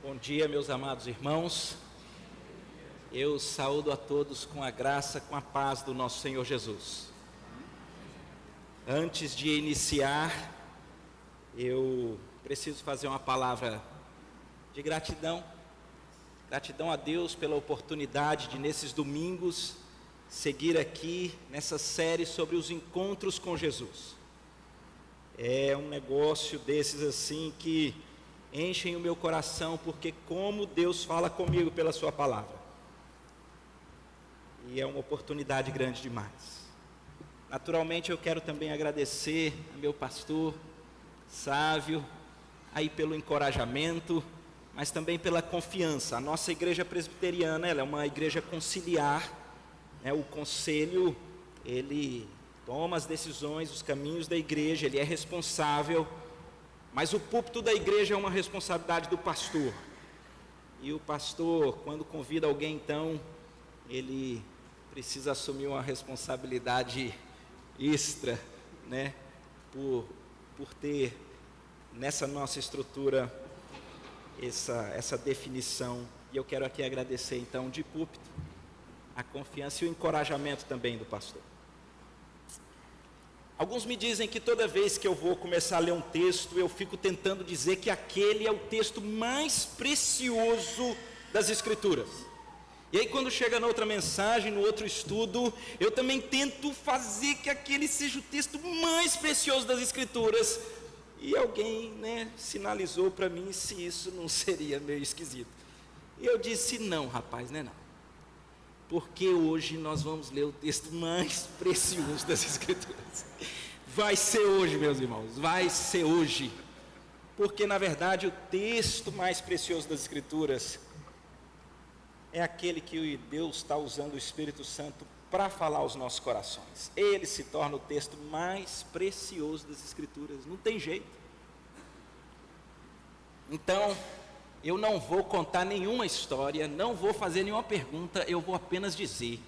Bom dia, meus amados irmãos. Eu saúdo a todos com a graça, com a paz do nosso Senhor Jesus. Antes de iniciar, eu preciso fazer uma palavra de gratidão. Gratidão a Deus pela oportunidade de, nesses domingos, seguir aqui nessa série sobre os encontros com Jesus. É um negócio desses assim que enchem o meu coração, porque como Deus fala comigo pela sua palavra. E é uma oportunidade grande demais. Naturalmente eu quero também agradecer ao meu pastor Sávio, aí pelo encorajamento, mas também pela confiança. A nossa igreja presbiteriana, ela é uma igreja conciliar, né? O conselho, ele toma as decisões, os caminhos da igreja, ele é responsável, mas o púlpito da igreja é uma responsabilidade do pastor. E o pastor, quando convida alguém, então, ele precisa assumir uma responsabilidade extra, né? Por ter nessa nossa estrutura essa definição. E eu quero aqui agradecer, então, de púlpito, a confiança e o encorajamento também do pastor. Alguns me dizem que toda vez que eu vou começar a ler um texto, eu fico tentando dizer que aquele é o texto mais precioso das Escrituras. E aí quando chega na outra mensagem, no outro estudo, eu também tento fazer que aquele seja o texto mais precioso das Escrituras. E alguém, sinalizou para mim se isso não seria meio esquisito. E eu disse, não, rapaz, não. Porque hoje nós vamos ler o texto mais precioso das Escrituras. Vai ser hoje, meus irmãos, vai ser hoje. Porque, na verdade, o texto mais precioso das Escrituras é aquele que Deus está usando o Espírito Santo para falar aos nossos corações. Ele se torna o texto mais precioso das Escrituras, não tem jeito. Então, eu não vou contar nenhuma história, não vou fazer nenhuma pergunta, eu vou apenas dizer,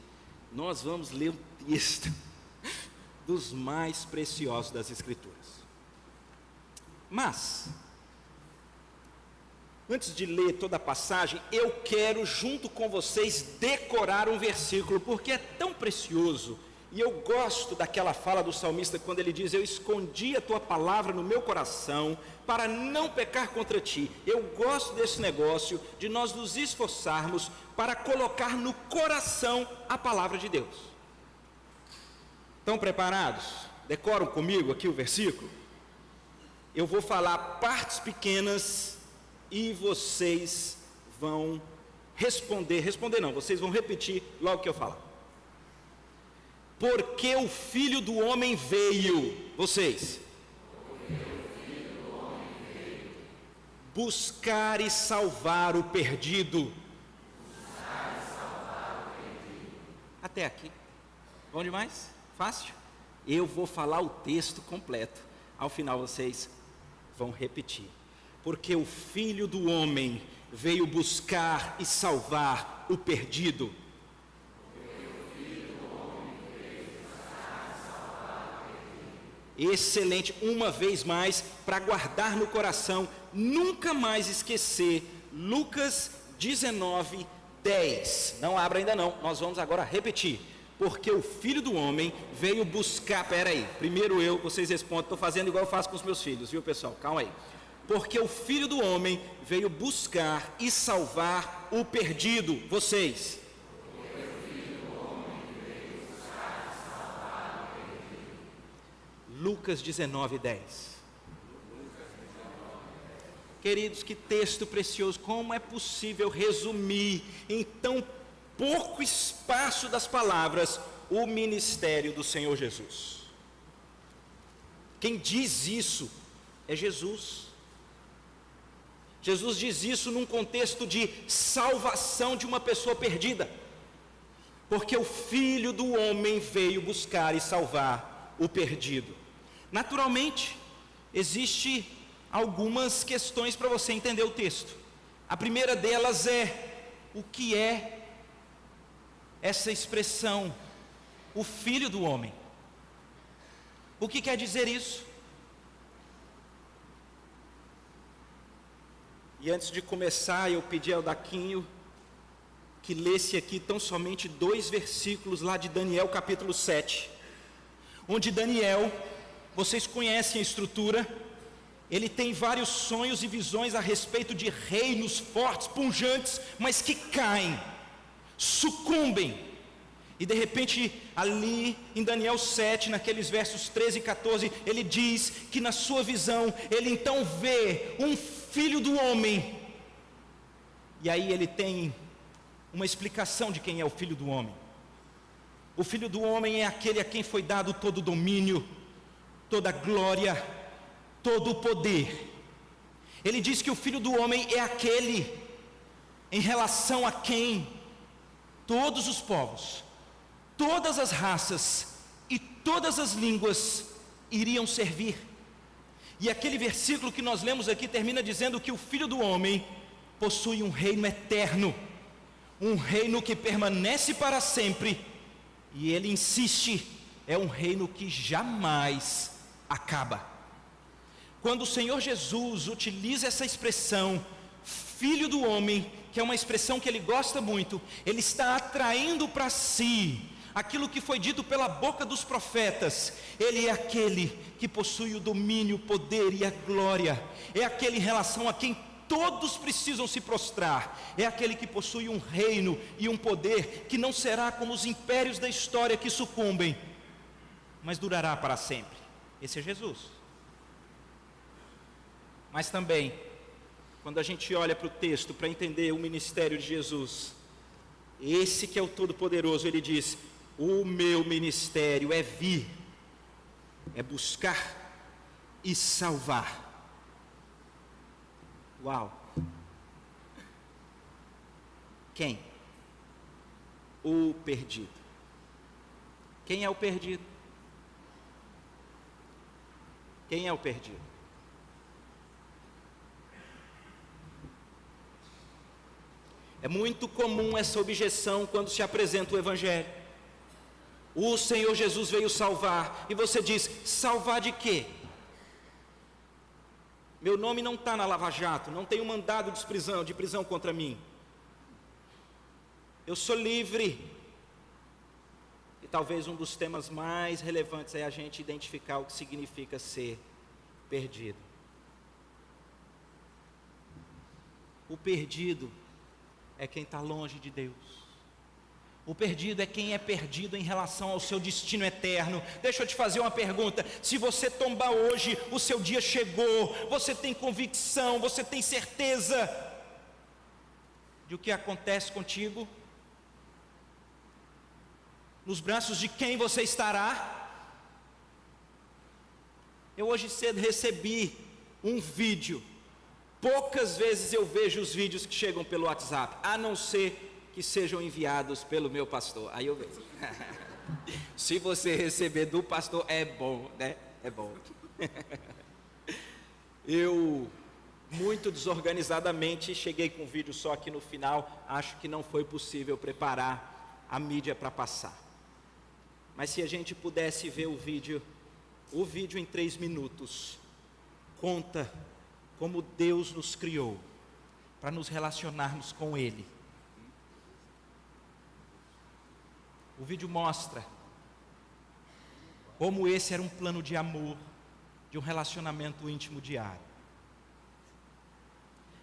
nós vamos ler um texto dos mais preciosos das Escrituras. Mas, antes de ler toda a passagem, eu quero junto com vocês decorar um versículo, porque é tão precioso, e eu gosto daquela fala do salmista quando ele diz, eu escondi a tua palavra no meu coração, para não pecar contra ti. Eu gosto desse negócio, de nós nos esforçarmos, para colocar no coração a palavra de Deus. Estão preparados? Decoram comigo aqui o versículo? Eu vou falar partes pequenas, e vocês vão responder não, vocês vão repetir logo que eu falar. Porque o Filho do Homem veio, vocês, buscar e salvar o perdido. Até aqui, bom demais? Fácil? Eu vou falar o texto completo, ao final vocês vão repetir. Porque o Filho do Homem veio buscar e salvar o perdido. Excelente, uma vez mais, para guardar no coração, nunca mais esquecer, Lucas 19, 10. Não abra ainda não, nós vamos agora repetir. Porque o Filho do Homem veio buscar, primeiro vocês respondem, estou fazendo igual eu faço com os meus filhos, viu pessoal, calma aí. Porque o Filho do Homem veio buscar e salvar o perdido, vocês. Lucas 19, 10. Queridos, que texto precioso, como é possível resumir em tão pouco espaço das palavras o ministério do Senhor Jesus? Quem diz isso é Jesus. Jesus diz isso num contexto de salvação de uma pessoa perdida, porque o Filho do Homem veio buscar e salvar o perdido. Naturalmente, existe algumas questões para você entender o texto. A primeira delas é, o que é essa expressão, o Filho do Homem? O que quer dizer isso? E antes de começar, eu pedi ao Daquinho que lesse aqui tão somente 2 versículos lá de Daniel capítulo 7, onde Daniel, vocês conhecem a estrutura, ele tem vários sonhos e visões a respeito de reinos fortes, pujantes, mas que caem, sucumbem. E de repente, ali em Daniel 7, naqueles versos 13 e 14, ele diz que na sua visão, ele então vê um filho do homem. E aí ele tem uma explicação de quem é o filho do homem. O filho do homem é aquele a quem foi dado todo o domínio, toda a glória, todo o poder. Ele diz que o filho do homem é aquele em relação a quem todos os povos, todas as raças e todas as línguas iriam servir. E aquele versículo que nós lemos aqui termina dizendo que o filho do homem possui um reino eterno, um reino que permanece para sempre, e ele insiste, é um reino que jamais acaba. Quando o Senhor Jesus utiliza essa expressão, filho do homem, que é uma expressão que ele gosta muito, ele está atraindo para si aquilo que foi dito pela boca dos profetas. Ele é aquele que possui o domínio, o poder e a glória, é aquele em relação a quem todos precisam se prostrar, é aquele que possui um reino e um poder que não será como os impérios da história que sucumbem, mas durará para sempre. Esse é Jesus. Mas também, quando a gente olha para o texto para entender o ministério de Jesus, esse que é o Todo-Poderoso, ele diz: o meu ministério é vir, é buscar e salvar. Uau! Quem? O perdido. Quem é o perdido? Quem é o perdido? É muito comum essa objeção quando se apresenta o Evangelho. O Senhor Jesus veio salvar, e você diz: salvar de quê? Meu nome não está na Lava Jato, não tenho mandado de prisão contra mim. Eu sou livre. E talvez um dos temas mais relevantes é a gente identificar o que significa ser perdido. O perdido é quem está longe de Deus. O perdido é quem é perdido em relação ao seu destino eterno. Deixa eu te fazer uma pergunta: se você tombar hoje, o seu dia chegou, você tem convicção, você tem certeza de o que acontece contigo? Nos braços de quem você estará? Eu hoje cedo recebi um vídeo. Poucas vezes eu vejo os vídeos que chegam pelo WhatsApp, a não ser que sejam enviados pelo meu pastor. Aí eu vejo. Se você receber do pastor, é bom, né? É bom. Eu, muito desorganizadamente, cheguei com o vídeo só aqui no final. Acho que não foi possível preparar a mídia para passar. Mas se a gente pudesse ver o vídeo em 3 minutos, conta como Deus nos criou para nos relacionarmos com Ele. O vídeo mostra como esse era um plano de amor, de um relacionamento íntimo diário.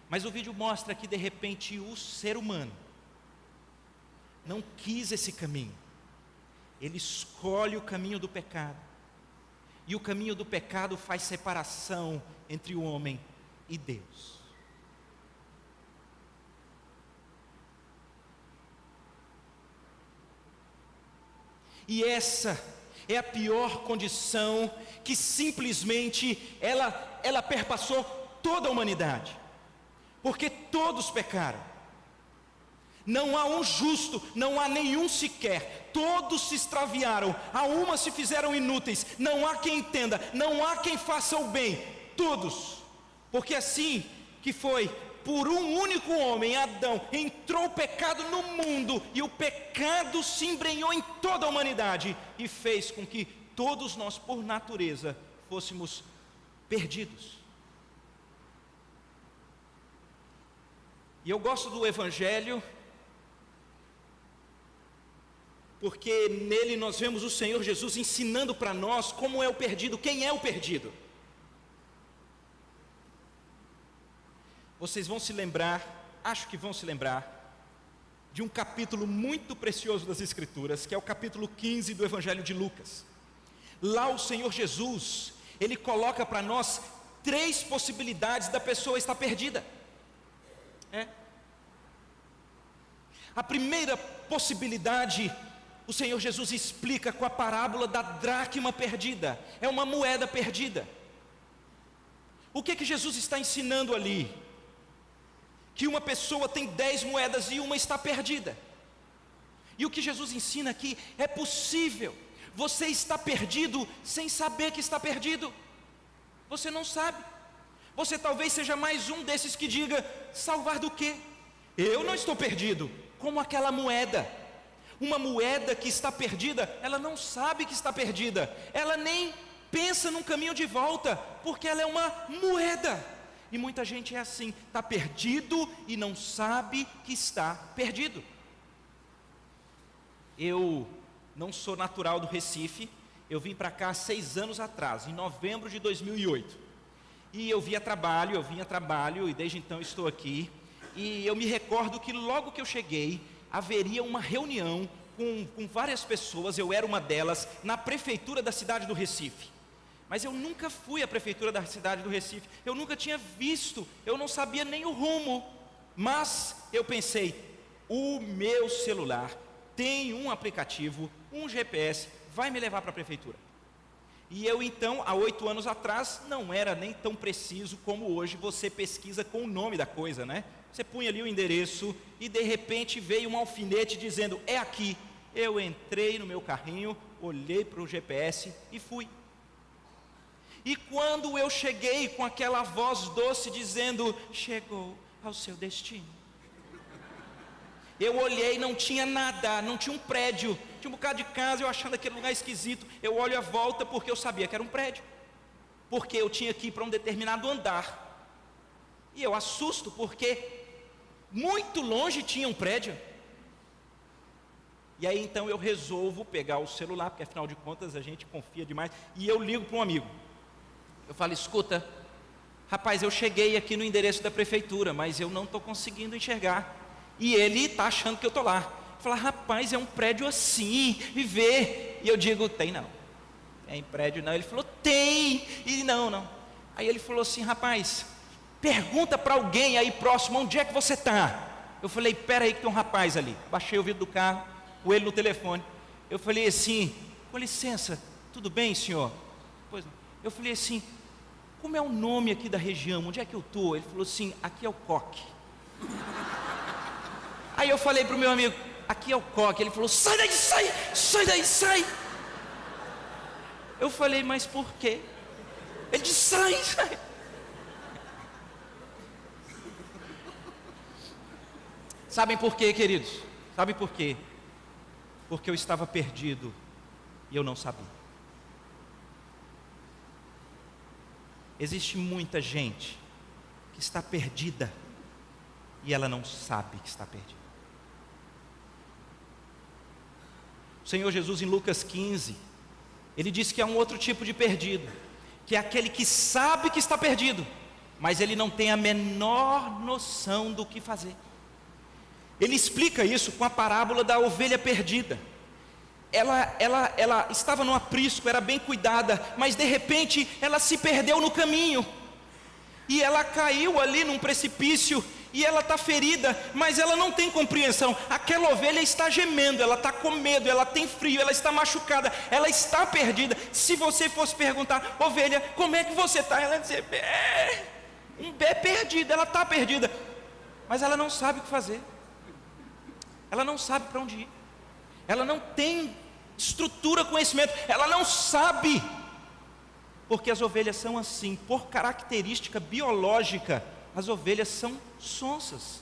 Mas o vídeo mostra que de repente o ser humano não quis esse caminho. Ele escolhe o caminho do pecado. E o caminho do pecado faz separação entre o homem e Deus. E essa é a pior condição que simplesmente ela perpassou toda a humanidade. Porque todos pecaram. Não há um justo, não há nenhum sequer. Todos se extraviaram, a uma se fizeram inúteis. Não há quem entenda, não há quem faça o bem. Todos. Porque assim que foi, por um único homem, Adão, entrou o pecado no mundo, e o pecado se embrenhou em toda a humanidade, e fez com que todos nós, por natureza, fôssemos perdidos. E eu gosto do Evangelho, porque nele nós vemos o Senhor Jesus ensinando para nós como é o perdido, quem é o perdido. Vocês vão se lembrar, acho que vão se lembrar, de um capítulo muito precioso das Escrituras, que é o capítulo 15 do Evangelho de Lucas. Lá o Senhor Jesus, Ele coloca para nós 3 possibilidades da pessoa estar perdida. A primeira possibilidade, o Senhor Jesus explica com a parábola da dracma perdida. É uma moeda perdida. O que Jesus está ensinando ali? Que uma pessoa tem 10 moedas e uma está perdida. E o que Jesus ensina aqui, é possível você estar perdido sem saber que está perdido. Você não sabe. Você talvez seja mais um desses que diga: salvar do quê? Eu não estou perdido. Como aquela moeda. Uma moeda que está perdida, ela não sabe que está perdida. Ela nem pensa num caminho de volta, porque ela é uma moeda. E muita gente é assim, está perdido e não sabe que está perdido. Eu não sou natural do Recife, eu vim para cá há 6 anos atrás, em novembro de 2008. E eu vinha a trabalho, e desde então estou aqui. E eu me recordo que logo que eu cheguei, haveria uma reunião com várias pessoas, eu era uma delas, na prefeitura da cidade do Recife. Mas eu nunca fui à prefeitura da cidade do Recife, eu nunca tinha visto, eu não sabia nem o rumo. Mas eu pensei, o meu celular tem um aplicativo, um GPS, vai me levar para a prefeitura. E eu então, há 8 anos atrás, não era nem tão preciso como hoje você pesquisa com o nome da coisa, né? Você punha ali o endereço e de repente veio um alfinete dizendo, é aqui. Eu entrei no meu carrinho, olhei para o GPS e fui. E quando eu cheguei com aquela voz doce dizendo, chegou ao seu destino. Eu olhei, não tinha nada, não tinha um prédio, tinha um bocado de casa, eu achando aquele lugar esquisito. Eu olho a volta porque eu sabia que era um prédio, porque eu tinha que ir para um determinado andar. E eu assusto porque muito longe tinha um prédio. E aí então eu resolvo pegar o celular, porque afinal de contas a gente confia demais, e eu ligo para um amigo. Eu falo, escuta, rapaz, eu cheguei aqui no endereço da prefeitura, mas eu não estou conseguindo enxergar. E ele está achando que eu estou lá. Fala, rapaz, é um prédio assim, e vê. E eu digo, tem não. Tem prédio não. Ele falou, tem. E não. Aí ele falou assim, rapaz, pergunta para alguém aí próximo, onde é que você está? Eu falei, espera aí que tem um rapaz ali. Baixei o vidro do carro, com ele no telefone. Eu falei assim, com licença, tudo bem, senhor? Pois não. Eu falei assim, como é o nome aqui da região? Onde é que eu estou? Ele falou assim, aqui é o Coque. Aí eu falei para o meu amigo, aqui é o Coque. Ele falou, sai daí, sai. Eu falei, mas por quê? Ele disse, sai. Sabem por quê, queridos? Sabem por quê? Porque eu estava perdido e eu não sabia. Existe muita gente que está perdida e ela não sabe que está perdida. O Senhor Jesus em Lucas 15, Ele diz que há um outro tipo de perdido, que é aquele que sabe que está perdido, mas ele não tem a menor noção do que fazer. Ele explica isso com a parábola da ovelha perdida. Ela estava no aprisco, era bem cuidada, mas de repente ela se perdeu no caminho, e ela caiu ali num precipício, e ela está ferida, mas ela não tem compreensão. Aquela ovelha está gemendo, ela está com medo, ela tem frio, ela está machucada, ela está perdida. Se você fosse perguntar, ovelha, como é que você está? Ela ia dizer, perdida, ela está perdida, mas ela não sabe o que fazer, ela não sabe para onde ir, ela não tem estrutura, conhecimento, ela não sabe, porque as ovelhas são assim, por característica biológica, as ovelhas são sonsas.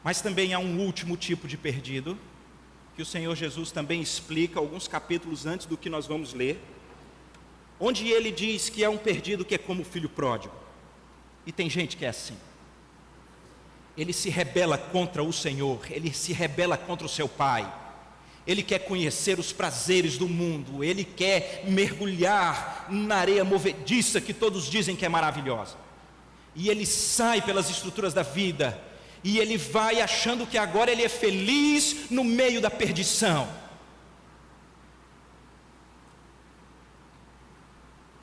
Mas também há um último tipo de perdido, que o Senhor Jesus também explica, alguns capítulos antes do que nós vamos ler, onde ele diz que é um perdido que é como o filho pródigo. E tem gente que é assim. Ele se rebela contra o Senhor, ele se rebela contra o seu pai. Ele quer conhecer os prazeres do mundo, ele quer mergulhar na areia movediça que todos dizem que é maravilhosa. E ele sai pelas estruturas da vida, e ele vai achando que agora ele é feliz no meio da perdição.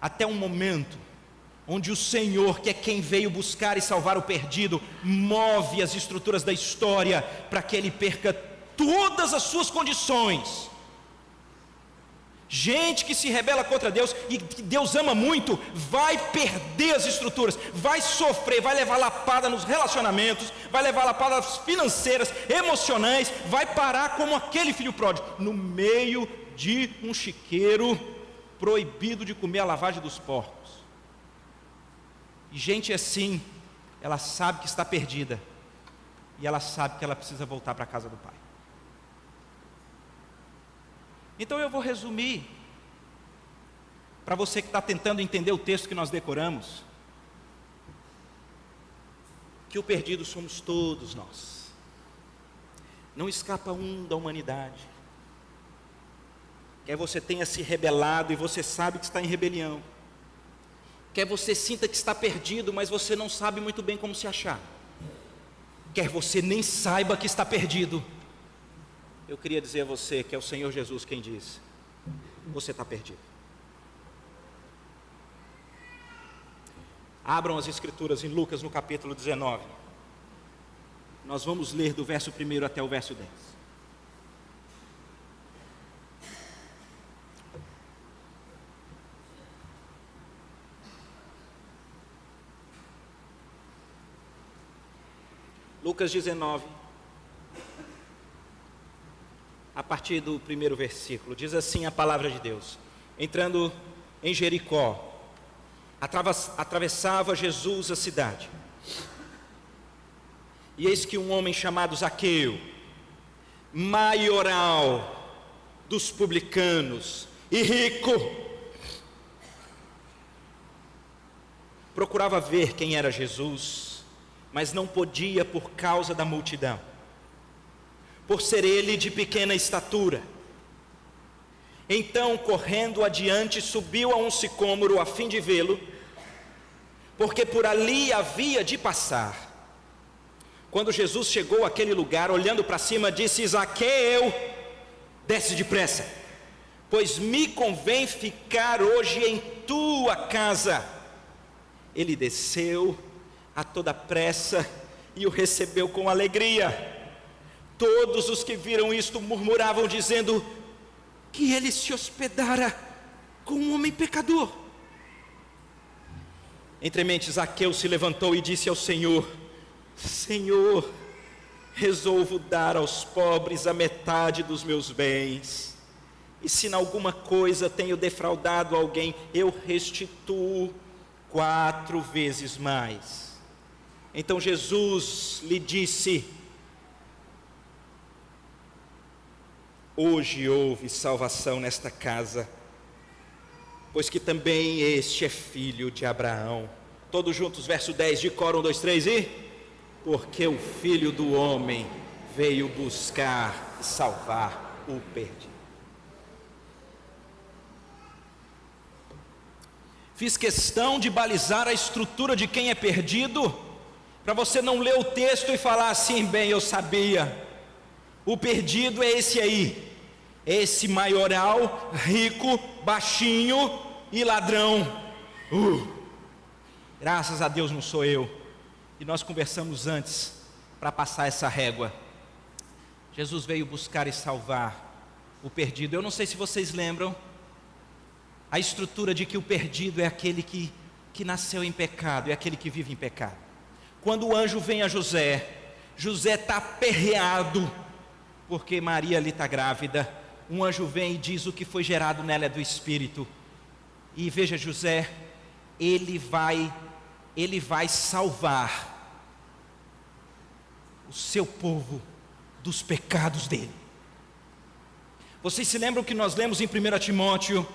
Até um momento onde o Senhor, que é quem veio buscar e salvar o perdido, move as estruturas da história para que ele perca todas as suas condições. Gente que se rebela contra Deus e que Deus ama muito, vai perder as estruturas, vai sofrer, vai levar lapada nos relacionamentos, vai levar lapadas financeiras, emocionais, vai parar como aquele filho pródigo, no meio de um chiqueiro, proibido de comer a lavagem dos porcos. E gente assim, ela sabe que está perdida, e ela sabe que ela precisa voltar para a casa do Pai. Então eu vou resumir, para você que está tentando entender o texto que nós decoramos, que o perdido somos todos nós. Não escapa um da humanidade. Quer você tenha se rebelado e você sabe que está em rebelião. Quer você sinta que está perdido, mas você não sabe muito bem como se achar. Quer você nem saiba que está perdido. Eu queria dizer a você que é o Senhor Jesus quem diz: você está perdido. Abram as escrituras em Lucas no capítulo 19. Nós vamos ler do verso 1 até o verso 10. Lucas 19, a partir do primeiro versículo, diz assim a palavra de Deus: entrando em Jericó, atravessava Jesus a cidade, e eis que um homem chamado Zaqueu, maioral dos publicanos e rico, procurava ver quem era Jesus, mas não podia por causa da multidão, por ser ele de pequena estatura. Então, correndo adiante, subiu a um sicômoro a fim de vê-lo, porque por ali havia de passar. Quando Jesus chegou àquele lugar, olhando para cima, disse: Zaqueu, desce depressa, pois me convém ficar hoje em tua casa. Ele desceu a toda pressa e o recebeu com alegria. Todos os que viram isto murmuravam, dizendo que ele se hospedara com um homem pecador. Entremente Zaqueu se levantou e disse ao Senhor: Senhor, resolvo dar aos pobres a metade dos meus bens, e se em alguma coisa tenho defraudado alguém, eu restituo 4 vezes mais. Então Jesus lhe disse: hoje houve salvação nesta casa, pois que também este é filho de Abraão. Todos juntos, verso 10 de coro, 1, 2, 3 e... porque o Filho do Homem veio buscar e salvar o perdido. Fiz questão de balizar a estrutura de quem é perdido, para você não ler o texto e falar assim: bem, eu sabia, o perdido é esse aí, esse maioral, rico, baixinho e ladrão. Graças a Deus não sou eu. E nós conversamos antes para passar essa régua. Jesus veio buscar e salvar o perdido. Eu não sei se vocês lembram a estrutura de que o perdido é aquele que nasceu em pecado, é aquele que vive em pecado. Quando o anjo vem a José, José está aperreado, porque Maria ali está grávida. Um anjo vem e diz: o que foi gerado nela é do Espírito. E veja, José, ele vai salvar o seu povo dos pecados dele. Vocês se lembram que nós lemos em 1 Timóteo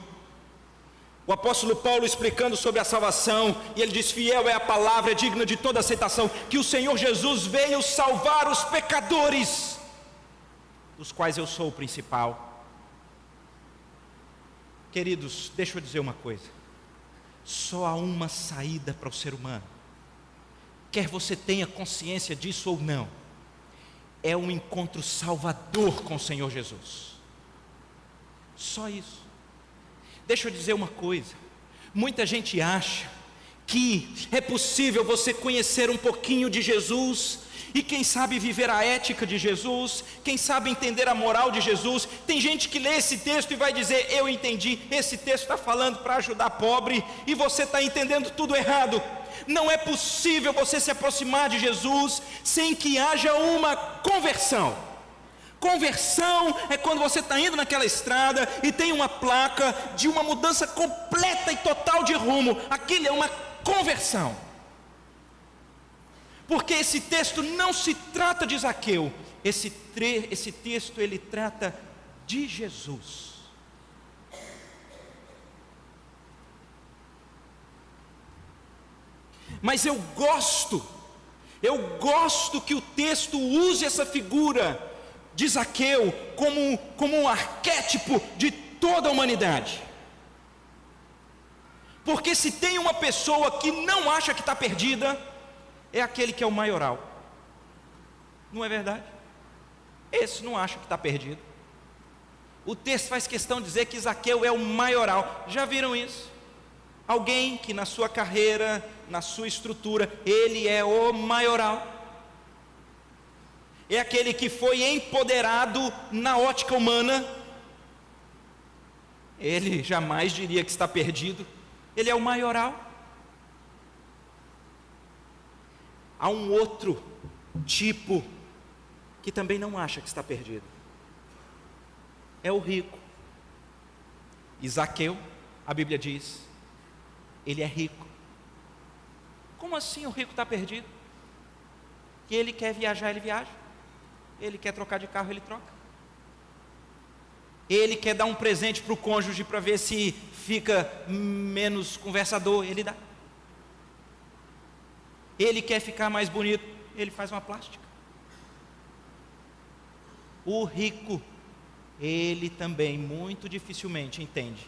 O apóstolo Paulo explicando sobre a salvação, e ele diz: fiel é a palavra, é digna de toda aceitação, que o Senhor Jesus veio salvar os pecadores, dos quais eu sou o principal. Queridos, deixa eu dizer uma coisa: só há uma saída para o ser humano, quer você tenha consciência disso ou não, é um encontro salvador com o Senhor Jesus. Só isso. Deixa eu dizer uma coisa: muita gente acha que é possível você conhecer um pouquinho de Jesus, e quem sabe viver a ética de Jesus, quem sabe entender a moral de Jesus. Tem gente que lê esse texto e vai dizer: eu entendi, esse texto está falando para ajudar pobre, e você está entendendo tudo errado. Não é possível você se aproximar de Jesus sem que haja uma conversão. Conversão é quando você está indo naquela estrada e tem uma placa de uma mudança completa e total de rumo. Aquilo é uma conversão. Porque esse texto não se trata de Zaqueu, esse texto ele trata de Jesus. Mas eu gosto que o texto use essa figura de Zaqueu como um arquétipo de toda a humanidade. Porque se tem uma pessoa que não acha que está perdida, é aquele que é o maioral. Não é verdade? Esse não acha que está perdido. O texto faz questão de dizer que Zaqueu é o maioral. Já viram isso? Alguém que na sua carreira, na sua estrutura, ele é o maioral. É aquele que foi empoderado na ótica humana. Ele jamais diria que está perdido. Ele é o maioral. Há um outro tipo que também não acha que está perdido. É o rico. E Zaqueu, a Bíblia diz, ele é rico. Como assim o rico está perdido? Que ele quer viajar, ele viaja. Ele quer trocar de carro, ele troca. Ele quer dar um presente para o cônjuge para ver se fica menos conversador, ele dá. Ele quer ficar mais bonito, ele faz uma plástica. O rico, ele também muito dificilmente entende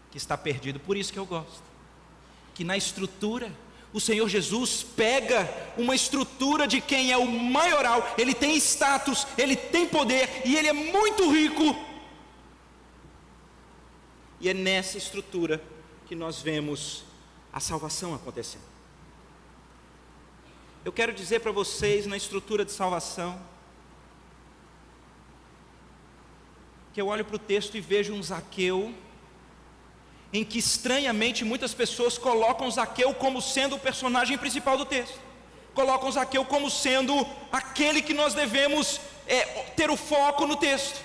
que está perdido. Por isso que eu gosto que na estrutura o Senhor Jesus pega uma estrutura de quem é o maioral. Ele tem status, ele tem poder e ele é muito rico. E é nessa estrutura que nós vemos a salvação acontecendo. Eu quero dizer para vocês, na estrutura de salvação, que eu olho para o texto e vejo um Zaqueu, em que estranhamente muitas pessoas colocam Zaqueu como sendo o personagem principal do texto, colocam Zaqueu como sendo aquele que nós devemos ter o foco no texto.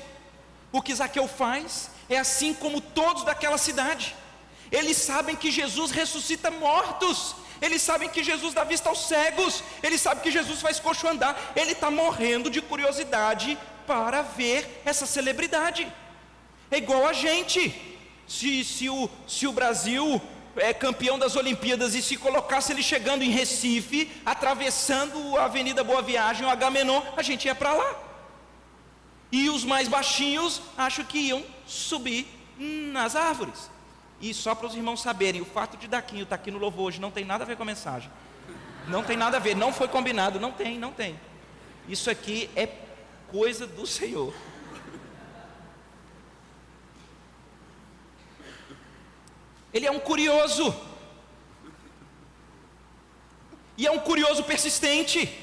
O que Zaqueu faz é assim como todos daquela cidade. Eles sabem que Jesus ressuscita mortos, eles sabem que Jesus dá vista aos cegos, eles sabem que Jesus faz coxo andar. Ele está morrendo de curiosidade para ver essa celebridade. É igual a gente. Se o Brasil é campeão das Olimpíadas e se colocasse ele chegando em Recife, atravessando a Avenida Boa Viagem, o Agamenon, a gente ia para lá. E os mais baixinhos, acho que iam subir nas árvores. E só para os irmãos saberem, o fato de Daquinho estar aqui no louvor hoje não tem nada a ver com a mensagem. Não tem nada a ver, não foi combinado, não tem. Isso aqui é coisa do Senhor. Ele é um curioso. E é um curioso persistente.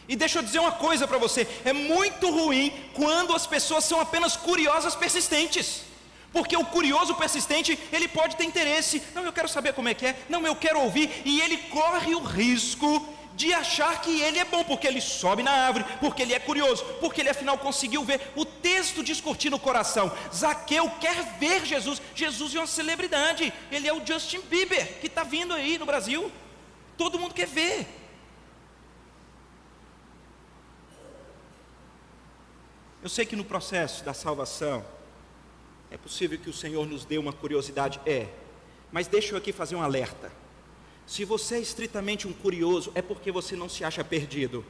E deixa eu dizer uma coisa para você: é muito ruim quando as pessoas são apenas curiosas persistentes. Porque o curioso persistente, ele pode ter interesse. Não, eu quero saber como é que é. Não, eu quero ouvir. E ele corre o risco de achar que ele é bom, porque ele sobe na árvore, porque ele é curioso, porque ele afinal conseguiu ver. O texto diz curtir no coração. Zaqueu quer ver Jesus. Jesus é uma celebridade. Ele é o Justin Bieber, que está vindo aí no Brasil. Todo mundo quer ver. Eu sei que no processo da salvação, É possível que o Senhor nos dê uma curiosidade? Mas deixa eu aqui fazer um alerta. Se você é estritamente um curioso, é porque você não se acha perdido.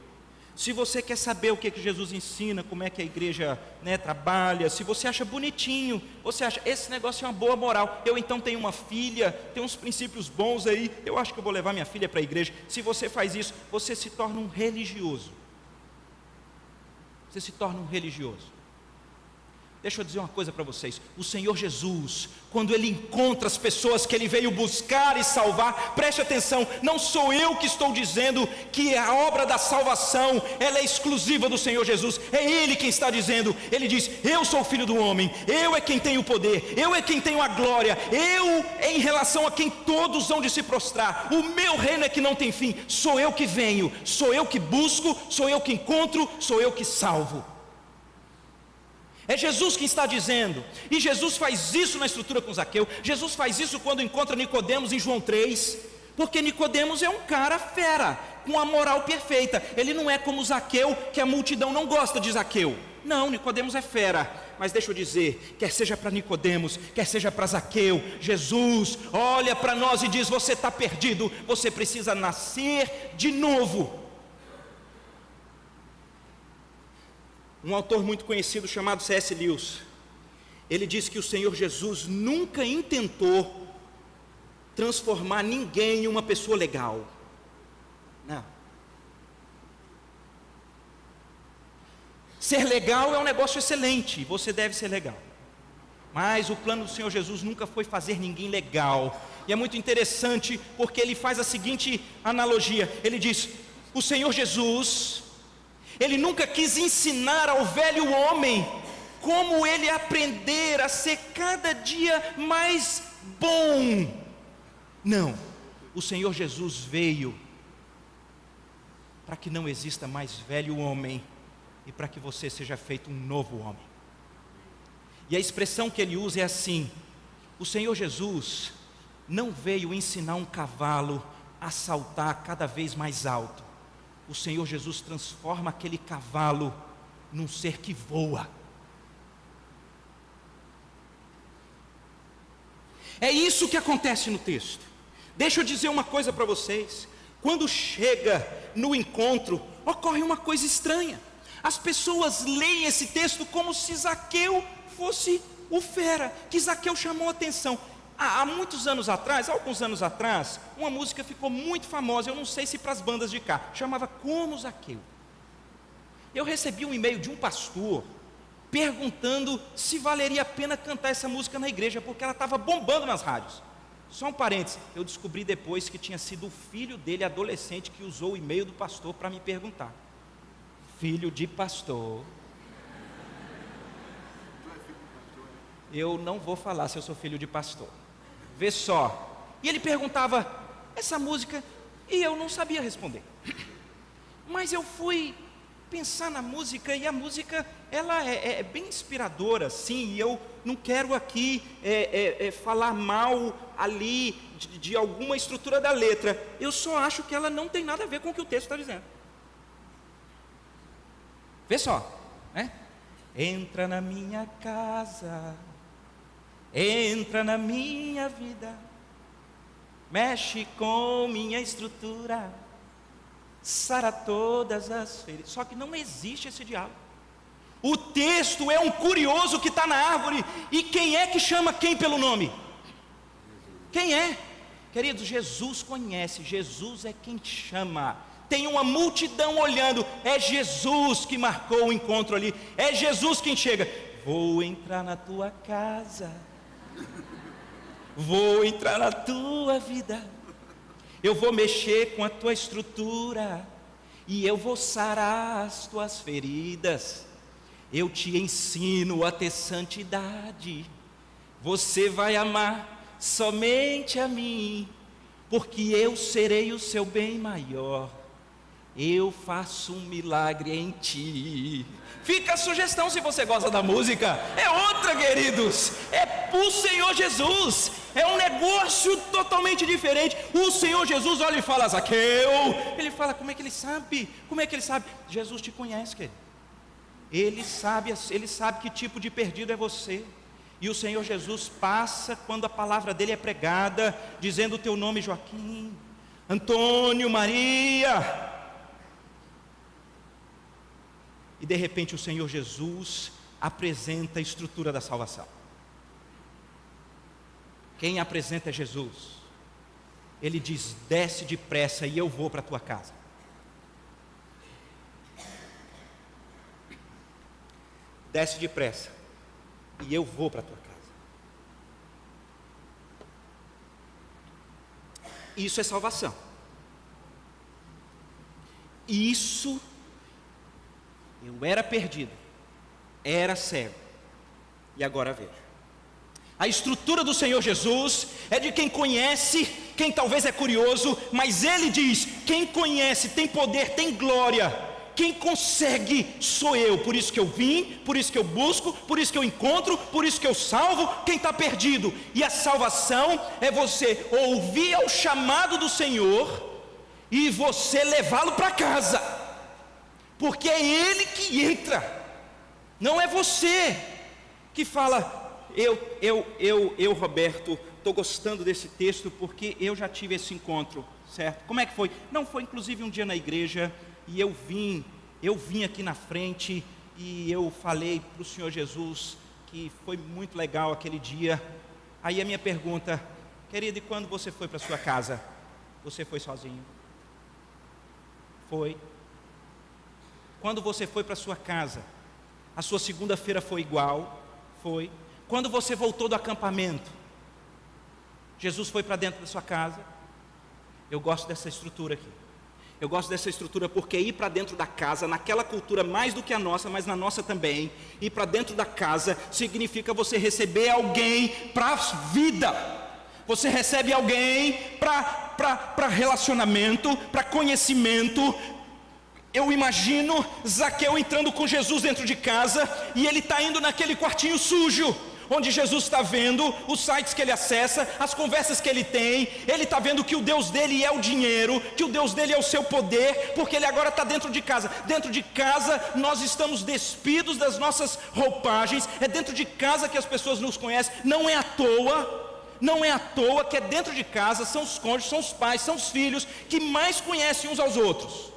Se você quer saber o que Jesus ensina, como é que a igreja, trabalha, se você acha bonitinho, você acha, esse negócio é uma boa moral, eu então tenho uma filha, tenho uns princípios bons aí, eu acho que eu vou levar minha filha para a igreja. Se você faz isso, você se torna um religioso. Você se torna um religioso. Deixa eu dizer uma coisa para vocês, o Senhor Jesus, quando Ele encontra as pessoas que Ele veio buscar e salvar, preste atenção, não sou eu que estou dizendo que a obra da salvação, ela é exclusiva do Senhor Jesus, é Ele quem está dizendo. Ele diz, eu sou o Filho do Homem, eu é quem tenho o poder, eu é quem tenho a glória, eu é em relação a quem todos hão de se prostrar, o meu reino é que não tem fim, sou eu que venho, sou eu que busco, sou eu que encontro, sou eu que salvo. É Jesus quem está dizendo, e Jesus faz isso na estrutura com Zaqueu. Jesus faz isso quando encontra Nicodemos em João 3, porque Nicodemos é um cara fera, com a moral perfeita. Ele não é como Zaqueu, que a multidão não gosta de Zaqueu. Não, Nicodemos é fera. Mas deixa eu dizer, quer seja para Nicodemos, quer seja para Zaqueu, Jesus olha para nós e diz, você está perdido, você precisa nascer de novo. Um autor muito conhecido chamado C.S. Lewis, ele diz que o Senhor Jesus nunca intentou transformar ninguém em uma pessoa legal. Não. Ser legal é um negócio excelente, você deve ser legal. Mas o plano do Senhor Jesus nunca foi fazer ninguém legal. E é muito interessante porque ele faz a seguinte analogia, ele diz, o Senhor Jesus, Ele nunca quis ensinar ao velho homem como ele aprender a ser cada dia mais bom. Não, o Senhor Jesus veio para que não exista mais velho homem e para que você seja feito um novo homem. E a expressão que ele usa é assim: o Senhor Jesus não veio ensinar um cavalo a saltar cada vez mais alto. O Senhor Jesus transforma aquele cavalo num ser que voa. É isso que acontece no texto. Deixa eu dizer uma coisa para vocês. Quando chega no encontro, ocorre uma coisa estranha. As pessoas leem esse texto como se Zaqueu fosse o fera, que Zaqueu chamou a atenção. Há muitos anos atrás, alguns anos atrás, uma música ficou muito famosa, eu não sei se para as bandas de cá, chamava Como Zaqueu. Eu recebi um e-mail de um pastor, perguntando se valeria a pena cantar essa música na igreja, porque ela estava bombando nas rádios. Só um parênteses, eu descobri depois que tinha sido o filho dele, adolescente, que usou o e-mail do pastor para me perguntar. Filho de pastor. Eu não vou falar se eu sou filho de pastor. Vê só. E ele perguntava essa música e eu não sabia responder. Mas eu fui pensar na música e a música ela é bem inspiradora, sim. E eu não quero aqui falar mal ali de alguma estrutura da letra. Eu só acho que ela não tem nada a ver com o que o texto está dizendo. Vê só, né? Entra na minha casa, entra na minha vida, mexe com minha estrutura, sara todas as feridas. Só que não existe esse diálogo. O texto é um curioso que está na árvore. E quem é que chama quem pelo nome? Quem é? Queridos, Jesus conhece, Jesus é quem chama. Tem uma multidão olhando, é Jesus que marcou o encontro ali, é Jesus quem chega. Vou entrar na tua casa, vou entrar na tua vida, eu vou mexer com a tua estrutura, e eu vou sarar as tuas feridas, eu te ensino a ter santidade, você vai amar somente a mim, porque eu serei o seu bem maior. Eu faço um milagre em ti. Fica a sugestão se você gosta da música. É outra, queridos. É o Senhor Jesus. É um negócio totalmente diferente. O Senhor Jesus olha e fala: Zaqueu. Ele fala: como é que ele sabe? Como é que ele sabe? Jesus te conhece, querido. Ele sabe que tipo de perdido é você. E o Senhor Jesus passa quando a palavra dele é pregada, dizendo o teu nome, Joaquim, Antônio, Maria. E de repente o Senhor Jesus apresenta a estrutura da salvação. Quem apresenta é Jesus. Ele diz: desce depressa e eu vou para a tua casa. Desce depressa e eu vou para a tua casa. Isso é salvação. Isso, eu era perdido, era cego, e agora vejo. A estrutura do Senhor Jesus é de quem conhece, quem talvez é curioso, mas Ele diz: quem conhece tem poder, tem glória. Quem consegue sou eu. Por isso que eu vim, por isso que eu busco, por isso que eu encontro, por isso que eu salvo quem está perdido. E a salvação é você ouvir ao chamado do Senhor e você levá-lo para casa, porque é Ele que entra, não é você que fala: eu Roberto, estou gostando desse texto porque eu já tive esse encontro, certo? Como é que foi? Não, foi inclusive um dia na igreja, e eu vim aqui na frente, e eu falei para o Senhor Jesus que foi muito legal aquele dia. Aí a minha pergunta: querido, e quando você foi para sua casa? Você foi sozinho? Foi. Quando você foi para sua casa, a sua segunda-feira foi igual? Foi. Quando você voltou do acampamento, Jesus foi para dentro da sua casa? Eu gosto dessa estrutura aqui. Eu gosto dessa estrutura porque ir para dentro da casa, naquela cultura mais do que a nossa, mas na nossa também, ir para dentro da casa significa você receber alguém para a vida. Você recebe alguém para relacionamento, para conhecimento. Eu imagino Zaqueu entrando com Jesus dentro de casa, e ele está indo naquele quartinho sujo, onde Jesus está vendo os sites que ele acessa, as conversas que ele tem. Ele está vendo que o Deus dele é o dinheiro, que o Deus dele é o seu poder, porque ele agora está dentro de casa. Dentro de casa nós estamos despidos das nossas roupagens, é dentro de casa que as pessoas nos conhecem. Não é à toa que é dentro de casa, são os cônjuges, são os pais, são os filhos que mais conhecem uns aos outros.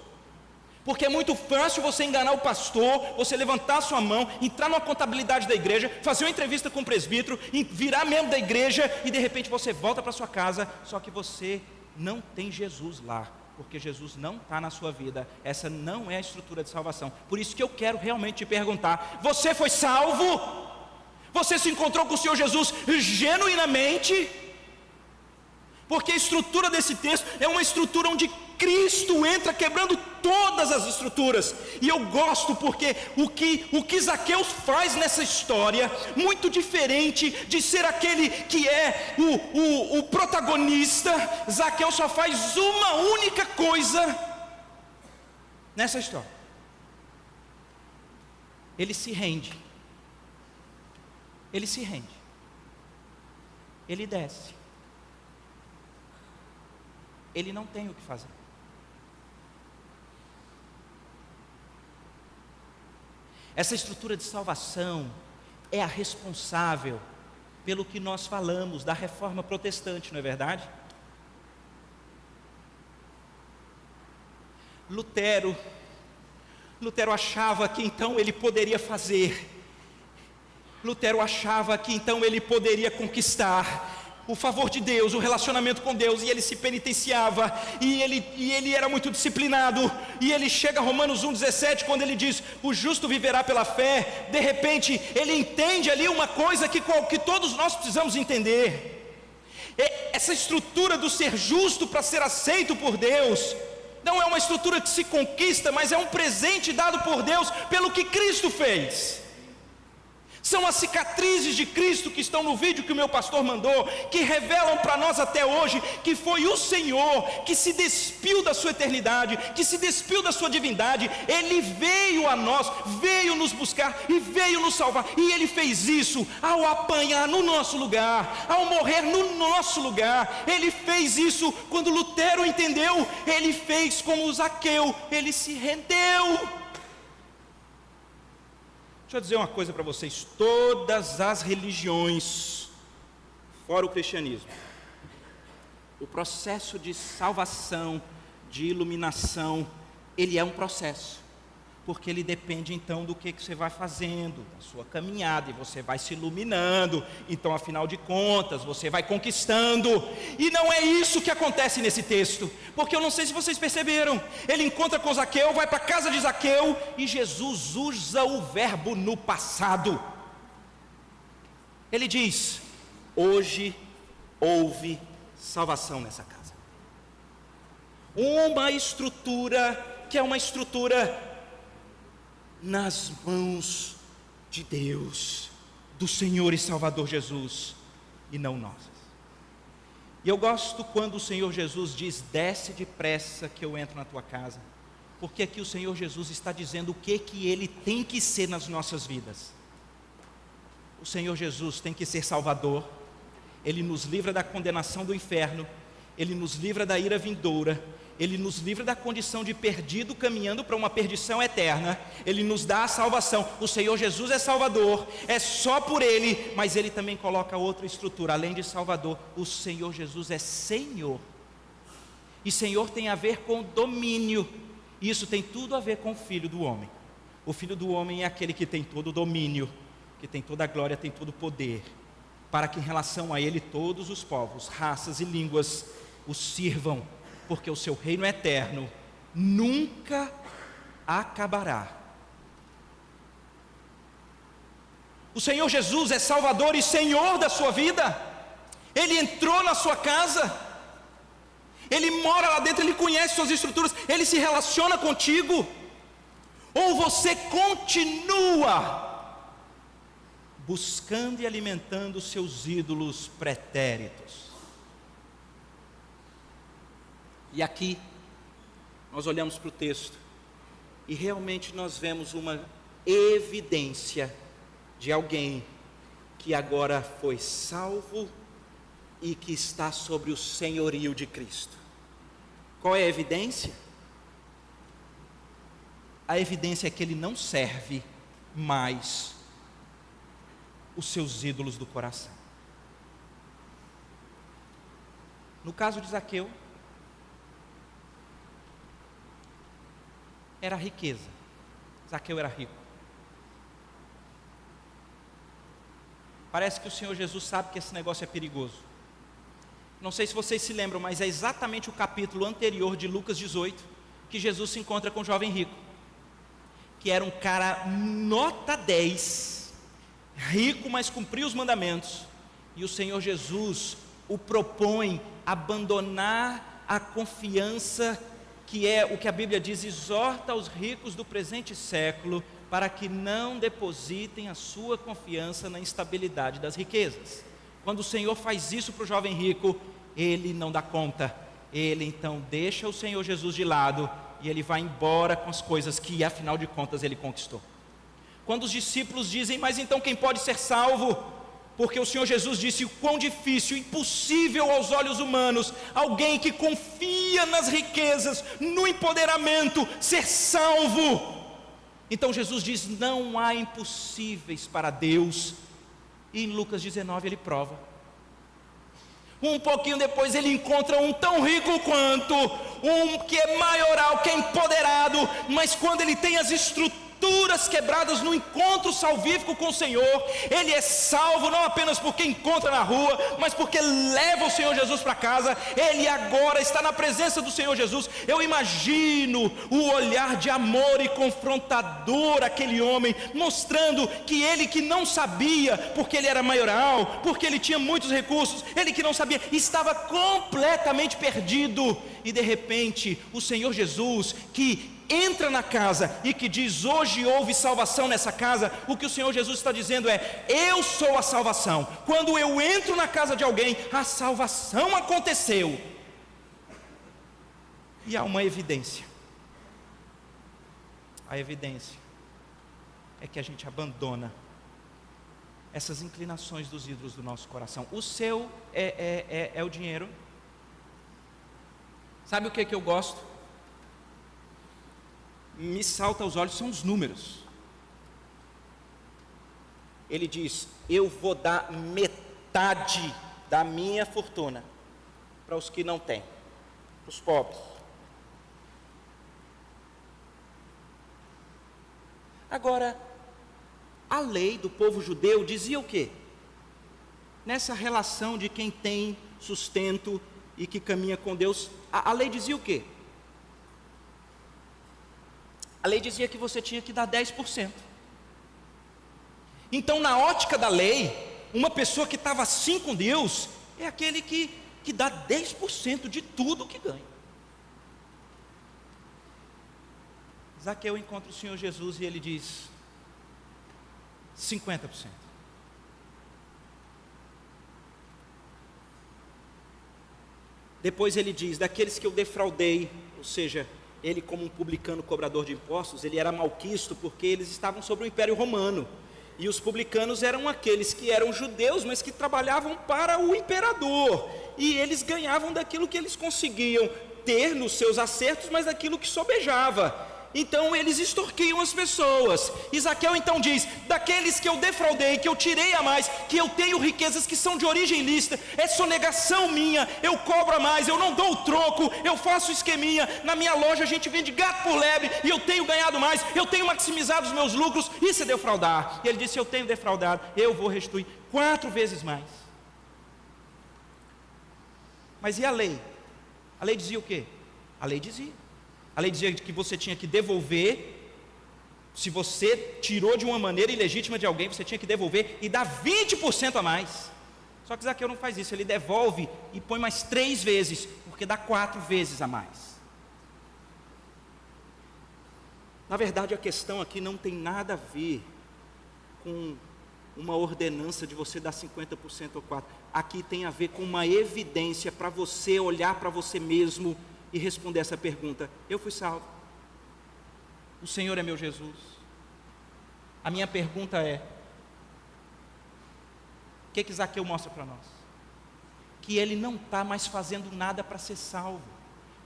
Porque é muito fácil você enganar o pastor, você levantar a sua mão, entrar numa contabilidade da igreja, fazer uma entrevista com o presbítero, virar membro da igreja, e de repente você volta para sua casa, só que você não tem Jesus lá, porque Jesus não está na sua vida. Essa não é a estrutura de salvação. Por isso que eu quero realmente te perguntar: você foi salvo? Você se encontrou com o Senhor Jesus genuinamente? Porque a estrutura desse texto é uma estrutura onde Cristo entra quebrando todas as estruturas. E eu gosto porque o que Zaqueu faz nessa história, muito diferente de ser aquele que é o protagonista, Zaqueu só faz uma única coisa nessa história: ele se rende. Ele se rende. Ele desce. Ele não tem o que fazer. Essa estrutura de salvação é a responsável pelo que nós falamos da reforma protestante, não é verdade? Lutero achava que então ele poderia fazer. Lutero achava que então ele poderia conquistar o favor de Deus, o relacionamento com Deus, e ele se penitenciava, e ele era muito disciplinado, e ele chega a Romanos 1,17, quando ele diz: o justo viverá pela fé. De repente ele entende ali uma coisa que todos nós precisamos entender: essa estrutura do ser justo para ser aceito por Deus, não é uma estrutura que se conquista, mas é um presente dado por Deus pelo que Cristo fez. São as cicatrizes de Cristo que estão no vídeo que o meu pastor mandou, que revelam para nós até hoje que foi o Senhor que se despiu da sua eternidade, que se despiu da sua divindade. Ele veio a nós, veio nos buscar e veio nos salvar. E Ele fez isso ao apanhar no nosso lugar, ao morrer no nosso lugar. Ele fez isso quando Lutero entendeu. Ele fez como Zaqueu, ele se rendeu. Deixa eu dizer uma coisa para vocês: todas as religiões, fora o cristianismo, o processo de salvação, de iluminação, ele é um processo, porque ele depende então do que você vai fazendo, da sua caminhada, e você vai se iluminando, então afinal de contas, você vai conquistando, e não é isso que acontece nesse texto, porque eu não sei se vocês perceberam, ele encontra com Zaqueu, vai para a casa de Zaqueu, e Jesus usa o verbo no passado, ele diz: hoje houve salvação nessa casa, uma estrutura que é uma estrutura nas mãos de Deus, do Senhor e Salvador Jesus, e não nossas. E eu gosto quando o Senhor Jesus diz: desce depressa que eu entro na tua casa, porque aqui o Senhor Jesus está dizendo o que Ele tem que ser nas nossas vidas. O Senhor Jesus tem que ser Salvador, Ele nos livra da condenação do inferno, Ele nos livra da ira vindoura, Ele nos livra da condição de perdido caminhando para uma perdição eterna, Ele nos dá a salvação. O Senhor Jesus é Salvador, é só por Ele, mas Ele também coloca outra estrutura, além de Salvador, o Senhor Jesus é Senhor, e Senhor tem a ver com domínio, e isso tem tudo a ver com o Filho do Homem. O Filho do Homem é aquele que tem todo o domínio, que tem toda a glória, tem todo o poder, para que em relação a Ele todos os povos, raças e línguas o sirvam, porque o seu reino eterno nunca acabará. O Senhor Jesus é Salvador e Senhor da sua vida. Ele entrou na sua casa, Ele mora lá dentro, Ele conhece suas estruturas, Ele se relaciona contigo. Ou você continua buscando e alimentando os seus ídolos pretéritos. E aqui, nós olhamos para o texto, e realmente nós vemos uma evidência de alguém que agora foi salvo e que está sobre o senhorio de Cristo. Qual é a evidência? A evidência é que ele não serve mais os seus ídolos do coração. No caso de Zaqueu, era a riqueza. Zaqueu era rico. Parece que o Senhor Jesus sabe que esse negócio é perigoso. Não sei se vocês se lembram, mas é exatamente o capítulo anterior de Lucas 18 que Jesus se encontra com o jovem rico, que era um cara nota 10, rico, mas cumpria os mandamentos, e o Senhor Jesus o propõe abandonar a confiança, que é o que a Bíblia diz: exorta os ricos do presente século para que não depositem a sua confiança na instabilidade das riquezas. Quando o Senhor faz isso para o jovem rico, ele não dá conta, ele então deixa o Senhor Jesus de lado, e ele vai embora com as coisas que afinal de contas ele conquistou. Quando os discípulos dizem: mas então quem pode ser salvo? Porque o Senhor Jesus disse: o quão difícil, impossível aos olhos humanos, alguém que confia nas riquezas, no empoderamento, ser salvo. Então Jesus diz: não há impossíveis para Deus. E em Lucas 19 ele prova. Um pouquinho depois ele encontra um tão rico quanto, um que é maioral, que é empoderado, mas quando ele tem as estruturas quebradas no encontro salvífico com o Senhor, ele é salvo não apenas porque encontra na rua, mas porque leva o Senhor Jesus para casa. Ele agora está na presença do Senhor Jesus. Eu imagino o olhar de amor e confrontador aquele homem, mostrando que ele que não sabia, porque ele era maioral, porque ele tinha muitos recursos, ele que não sabia, estava completamente perdido, e de repente o Senhor Jesus, que entra na casa e que diz: hoje houve salvação nessa casa, o que o Senhor Jesus está dizendo é: eu sou a salvação. Quando eu entro na casa de alguém, a salvação aconteceu. E há uma evidência. A evidência é que a gente abandona essas inclinações dos ídolos do nosso coração. O seu é o dinheiro. Sabe o que eu gosto? Me salta aos olhos são os números. ele diz: eu vou dar metade da minha fortuna para os que não têm, para os pobres. Agora, a lei do povo judeu dizia o quê? Nessa relação de quem tem sustento e que caminha com Deus, a lei dizia o quê? A lei dizia que você tinha que dar 10%. Então, na ótica da lei, uma pessoa que estava assim com Deus é aquele que dá 10% de tudo que ganha. Zaqueu encontra o Senhor Jesus e ele diz: 50%. Depois ele diz: daqueles que eu defraudei, ou seja, ele como um publicano cobrador de impostos, ele era malquisto porque eles estavam sobre o Império Romano. E os publicanos eram aqueles que eram judeus, mas que trabalhavam para o imperador. E eles ganhavam daquilo que eles conseguiam ter nos seus acertos, mas daquilo que sobejava. Então eles extorquiam as pessoas. E Zaqueu então diz: daqueles que eu defraudei, que eu tirei a mais, que eu tenho riquezas que são de origem ilícita, é sonegação minha, eu cobro a mais, eu não dou o troco, eu faço esqueminha, na minha loja a gente vende gato por lebre, e eu tenho ganhado mais, eu tenho maximizado os meus lucros, isso é defraudar. E ele disse: eu tenho defraudado, eu vou restituir 4 vezes mais. Mas e a lei? A lei dizia o quê? A lei dizia que você tinha que devolver. Se você tirou de uma maneira ilegítima de alguém, você tinha que devolver e dar 20% a mais. Só que Zaqueu não faz isso, ele devolve e põe mais 3 vezes, porque dá 4 vezes a mais. Na verdade, a questão aqui não tem nada a ver com uma ordenança de você dar 50% ou 4%. Aqui tem a ver com uma evidência para você olhar para você mesmo e responder essa pergunta: eu fui salvo, o Senhor é meu Jesus. A minha pergunta é: o que Zaqueu mostra para nós? Que ele não está mais fazendo nada para ser salvo.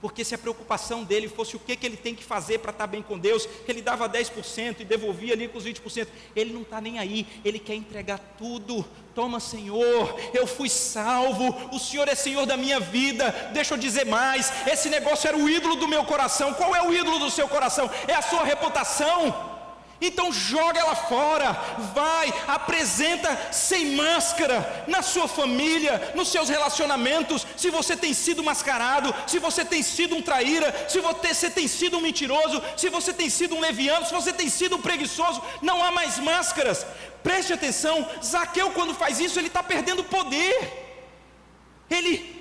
Porque se a preocupação dele fosse o que ele tem que fazer para estar bem com Deus, ele dava 10% e devolvia ali com os 20%. Ele não está nem aí, ele quer entregar tudo. Toma, Senhor, eu fui salvo, o Senhor é Senhor da minha vida. Deixa eu dizer mais, esse negócio era o ídolo do meu coração. Qual é o ídolo do seu coração? É a sua reputação. Então joga ela fora, vai, apresenta sem máscara, na sua família, nos seus relacionamentos. Se você tem sido mascarado, se você tem sido um traíra, se você tem sido um mentiroso, se você tem sido um leviano, se você tem sido um preguiçoso, não há mais máscaras. Preste atenção, Zaqueu quando faz isso, ele está perdendo poder.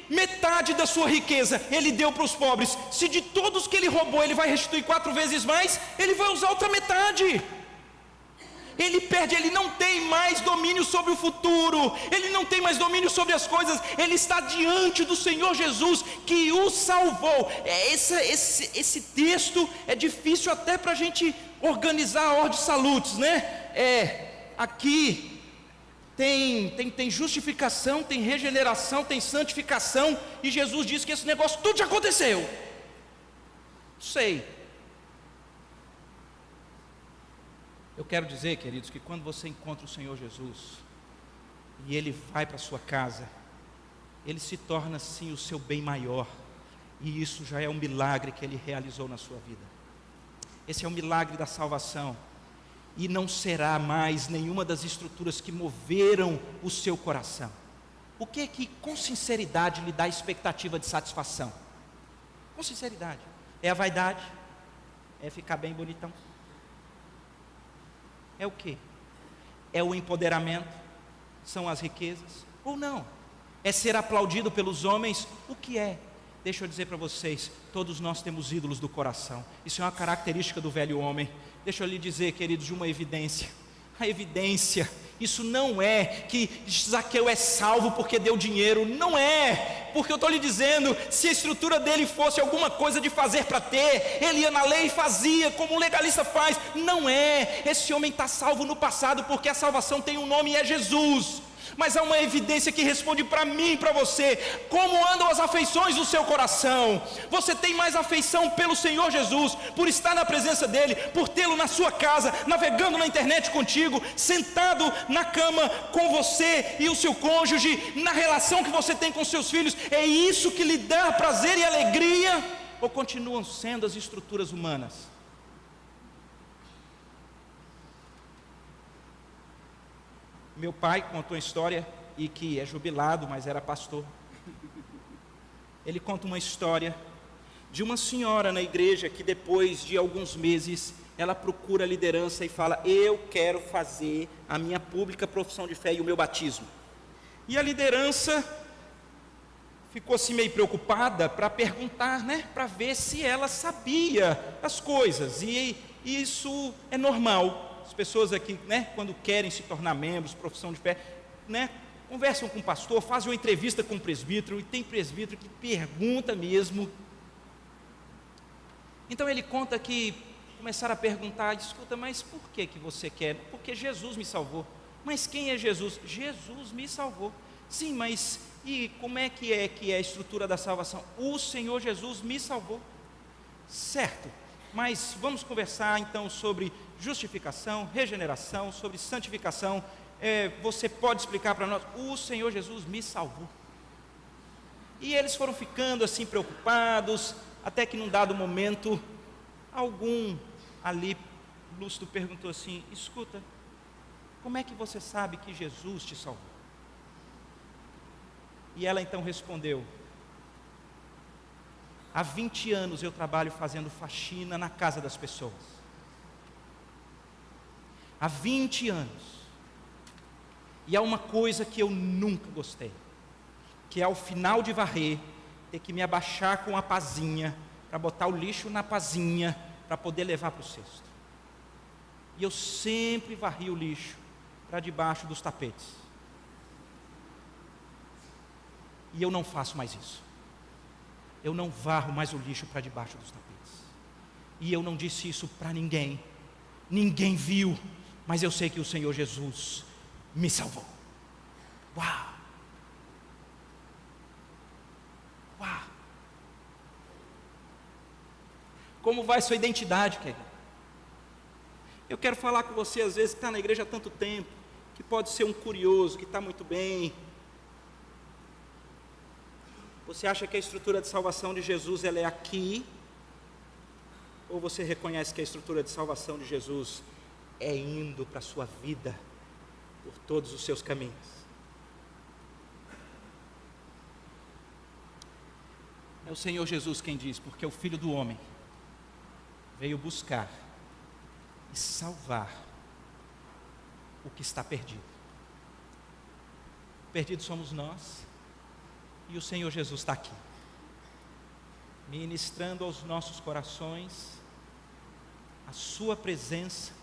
Metade da sua riqueza ele deu para os pobres. Se de todos que ele roubou ele vai restituir 4 vezes mais, ele vai usar outra metade. Ele perde, ele não tem mais domínio sobre o futuro, ele não tem mais domínio sobre as coisas. Ele está diante do Senhor Jesus que o salvou. Esse texto é difícil até para a gente organizar a ordem salutis, né? Aqui tem justificação, tem regeneração, tem santificação, e Jesus diz que esse negócio tudo já aconteceu. Sei. Eu quero dizer, queridos, que quando você encontra o Senhor Jesus e Ele vai para a sua casa, Ele se torna sim o seu bem maior, e isso já é um milagre que Ele realizou na sua vida. Esse é o milagre da salvação. E não será mais nenhuma das estruturas que moveram o seu coração. O que é que com sinceridade lhe dá expectativa de satisfação? Com sinceridade. É a vaidade? É ficar bem bonitão? É o quê? É o empoderamento? São as riquezas? Ou não? É ser aplaudido pelos homens? O que é? Deixa eu dizer para vocês, todos nós temos ídolos do coração. Isso é uma característica do velho homem. Deixa eu lhe dizer, queridos, de uma evidência. A evidência, isso não é que Zaqueu é salvo porque deu dinheiro. Não é, porque eu estou lhe dizendo, se a estrutura dele fosse alguma coisa de fazer para ter, ele ia na lei e fazia, como um legalista faz. Não é, esse homem está salvo no passado, porque a salvação tem um nome e é Jesus. mas há uma evidência que responde para mim e para você. Como andam as afeições do seu coração? Você tem mais afeição pelo Senhor Jesus, por estar na presença dEle, por tê-lo na sua casa, navegando na internet contigo, sentado na cama com você e o seu cônjuge, na relação que você tem com seus filhos? É isso que lhe dá prazer e alegria? Ou continuam sendo as estruturas humanas? Meu pai contou uma história, e que é jubilado, mas era pastor. Ele conta uma história de uma senhora na igreja que depois de alguns meses, ela procura a liderança e fala: eu quero fazer a minha pública profissão de fé e o meu batismo. E a liderança ficou assim meio preocupada para perguntar, para ver se ela sabia as coisas, e isso é normal. As pessoas aqui, quando querem se tornar membros, profissão de fé, conversam com o pastor, fazem uma entrevista com o presbítero, e tem presbítero que pergunta mesmo. Então ele conta que começaram a perguntar: escuta, mas por que você quer? Porque Jesus me salvou. Mas quem é Jesus? Jesus me salvou. Sim, mas e como é que é a estrutura da salvação? O Senhor Jesus me salvou. Certo, mas vamos conversar então sobre justificação, regeneração, sobre santificação. Você pode explicar para nós? O Senhor Jesus me salvou. E eles foram ficando assim preocupados, até que num dado momento, algum ali lúcido perguntou assim: escuta, como é que você sabe que Jesus te salvou? E ela então respondeu: há 20 anos eu trabalho fazendo faxina na casa das pessoas. Há 20 anos. E há uma coisa que eu nunca gostei, que é ao final de varrer, ter que me abaixar com a pazinha, para botar o lixo na pazinha, para poder levar para o cesto. E eu sempre varri o lixo para debaixo dos tapetes. E eu não faço mais isso. Eu não varro mais o lixo para debaixo dos tapetes. E eu não disse isso para ninguém. Ninguém viu, mas eu sei que o Senhor Jesus me salvou. Uau! Uau! Como vai sua identidade, querido? Eu quero falar com você, às vezes, que está na igreja há tanto tempo, que pode ser um curioso, que está muito bem. Você acha que a estrutura de salvação de Jesus ela é aqui? Ou você reconhece que a estrutura de salvação de Jesus é indo para a sua vida, por todos os seus caminhos? É o Senhor Jesus quem diz: porque o Filho do Homem veio buscar e salvar o que está perdido. Perdidos somos nós, e o Senhor Jesus está aqui, ministrando aos nossos corações a sua presença,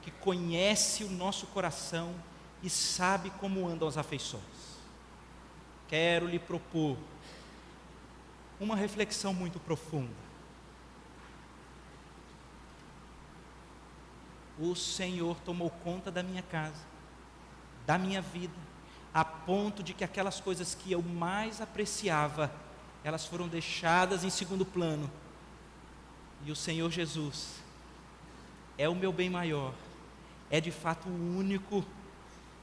que conhece o nosso coração e sabe como andam as afeições. Quero lhe propor uma reflexão muito profunda. O Senhor tomou conta da minha casa, da minha vida, a ponto de que aquelas coisas que eu mais apreciava, elas foram deixadas em segundo plano. E o Senhor Jesus é o meu bem maior, é de fato o único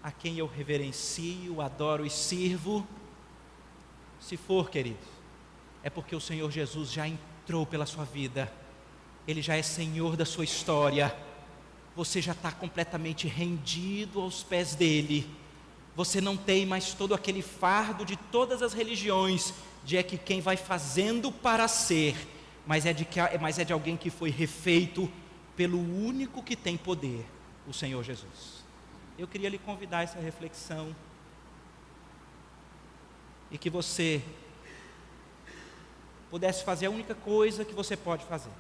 a quem eu reverencio, adoro e sirvo. Se for, queridos, é porque o Senhor Jesus já entrou pela sua vida, Ele já é Senhor da sua história. Você já está completamente rendido aos pés dEle. Você não tem mais todo aquele fardo de todas as religiões, de que quem vai fazendo para ser, mas é de alguém que foi refeito pelo único que tem poder, o Senhor Jesus. Eu queria lhe convidar a essa reflexão, e que você pudesse fazer a única coisa que você pode fazer: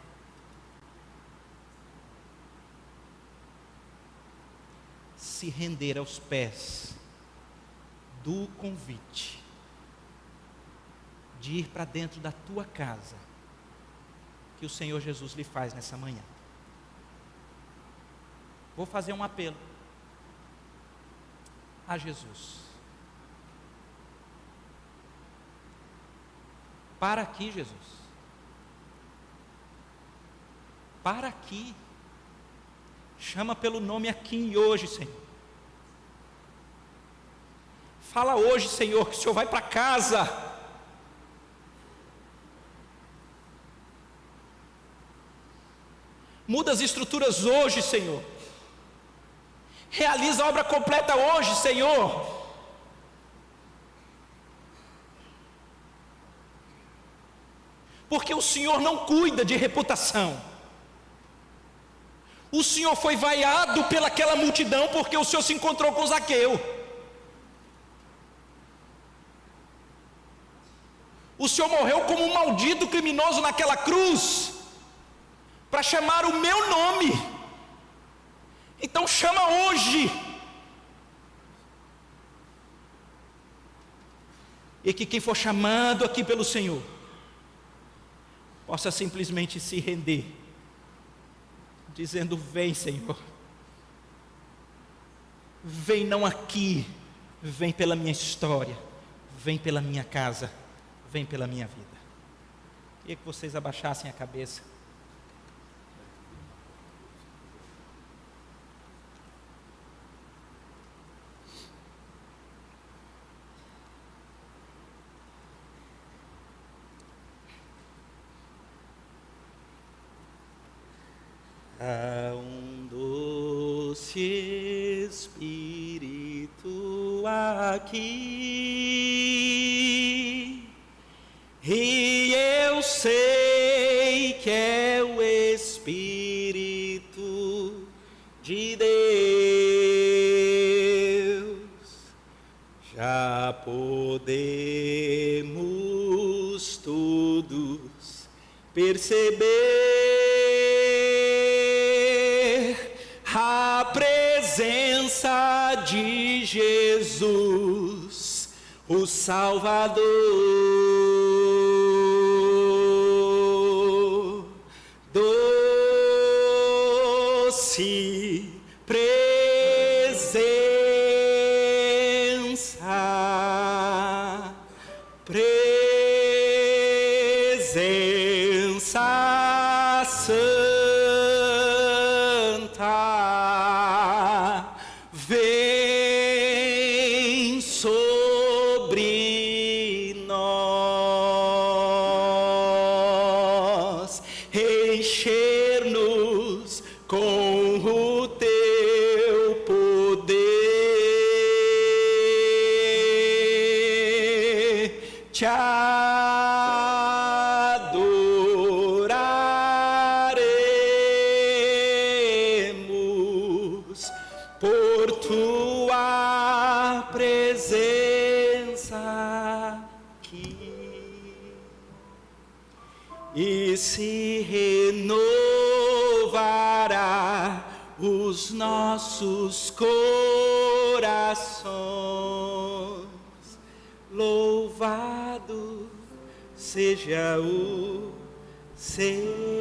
se render aos pés do convite de ir para dentro da tua casa, que o Senhor Jesus lhe faz nessa manhã. Vou fazer um apelo a Jesus. Para aqui, Jesus. Para aqui. Chama pelo nome aqui e hoje, Senhor. Fala hoje, Senhor, que o Senhor vai para casa. Muda as estruturas hoje, Senhor. Realiza a obra completa hoje, Senhor. Porque o Senhor não cuida de reputação. O Senhor foi vaiado pelaquela multidão porque o Senhor se encontrou com Zaqueu. O Senhor morreu como um maldito criminoso naquela cruz para chamar o meu nome. Então chama hoje. E que quem for chamado aqui pelo Senhor possa simplesmente se render, dizendo: vem, Senhor. Vem não aqui, vem pela minha história, vem pela minha casa, vem pela minha vida. Queria que vocês abaixassem a cabeça. Há um doce Espírito aqui, e eu sei que é o Espírito de Deus. Já podemos todos perceber a presença de Jesus, o Salvador. Doce presença, presença santa, vem sobre nós, encher-nos com o teu poder, te adoraremos por tua presença aqui, e se renovará os nossos corações. Louvado seja o Senhor.